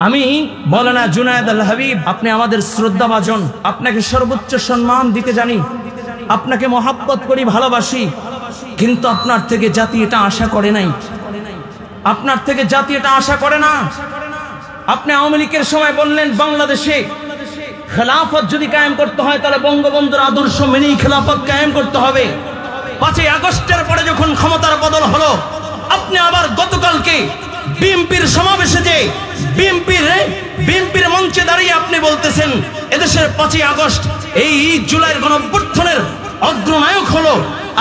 আমি মৌলানা জুনায়েদ আল হাবিব, আপনি আমাদের শ্রদ্ধাভাজন, আপনাকে সর্বোচ্চ সম্মান দিতে জানি, আপনাকে মহাব্বত করি, ভালোবাসি, কিন্তু আপনার থেকে জাতি এটা আশা করে নাই, আপনার থেকে জাতি এটা আশা করে না। আপনি আওয়ামী লীগের সময় বললেন বাংলাদেশে খেলাফত যদি কায়েম করতে হয় তাহলে বঙ্গবন্ধুর আদর্শ মেনেই খেলাফত কায়েম করতে হবে। 5ই আগস্টের পরে যখন ক্ষমতার বদল হলো, আপনি আবার গতকালকে বিএনপির সমাবেশে যে বিএনপির মঞ্চে দাঁড়িয়ে আপনি বলতেছেন এদেশের 5ই আগস্ট এই জুলাইয়ের গণঅভ্যুত্থানের অগ্রনায়ক হলো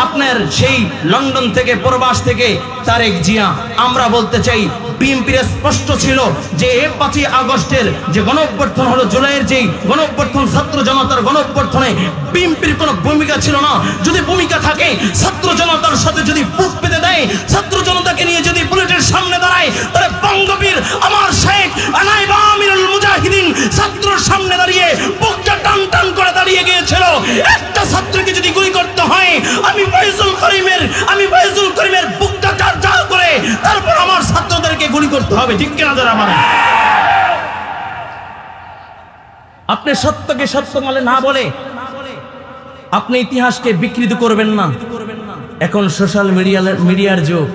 আপনার সেই লন্ডন থেকে প্রবাস থেকে তারেক জিয়া। আমরা বলতে চাই বিএনপির স্পষ্ট ছিল যে 5ই আগস্টের যে গণঅভ্যুত্থান হলো, জুলাইয়ের যে গণঅভ্যুত্থান, ছাত্র জনতার গণঅভ্যুত্থানে বিএনপির কোনো ভূমিকা ছিল না। যদি ভূমিকা থাকে, ছাত্র জনতার সাথে যদি বুক পেতে দেয়, ছাত্র জনতাকে নিয়ে যদি বুলেটের সামনে দাঁড়ায়, তাহলে বঙ্গবীর আমার শেখ নায়েবে আমিরুল মুজাহিদিন ছাত্রর সামনে দাঁড়িয়ে বুকটা টান টান করে দাঁড়িয়ে গিয়েছিল। একটা ছাত্রকে যদি গুলি করতে হয়, আমি ফয়জুল করিমের বুকটা চার করে তারপর আমার ছাত্রদেরকে গুলি করতে হবে, ঠিক কিনা যারা মানে? আপনি সত্যকে সত্য বলে না বলে আপনি ইতিহাসকে বিকৃত করবেন না। এখন সোশ্যাল মিডিয়ার যুগ,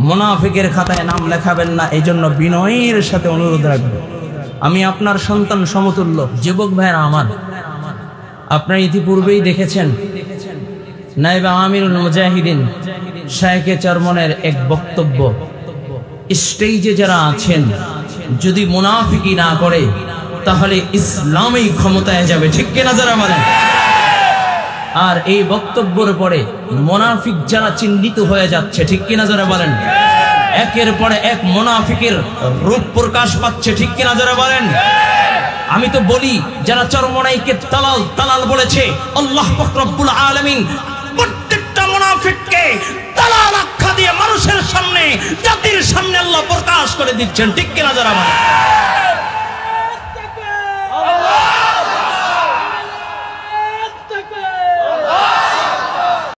মুনাফিকের খাতায় নাম লেখাবেন না, এই জন্য বিনয়ের সাথে অনুরোধ রাখবেন। আমি আপনার সন্তান সমতুল্য। যুবক ভাইরা আমার, আপনারা ইতিপূর্বেই দেখেছেন নায়েবে আমিরুল মুজাহিদিন শায়েখে চরমনের এক বক্তব্য। স্টেজে যারা আছেন যদি মুনাফিকি না করে তাহলে ইসলামই ক্ষমতায় যাবে, ঠিক কিনা যারা বলেন? আর এই বক্তব্যের পরে মুনাফিক যারা চিহ্নিত হয়ে যাচ্ছে, ঠিক কিনা যারা বলেন? একের পরে এক মুনাফিকের রূপ প্রকাশ পাচ্ছে, ঠিক কিনা যারা বলেন? আমি তো বলি যারা চরমনাইকে দালাল বলেছে, আল্লাহ পাক রব্বুল আলামিন প্রত্যেকটা মুনাফিককে দালাল আখ্যা দিয়ে মানুষের সামনে, জাতির সামনে আল্লাহ প্রকাশ করে দিচ্ছেন, ঠিক কিনা যারা বলেন?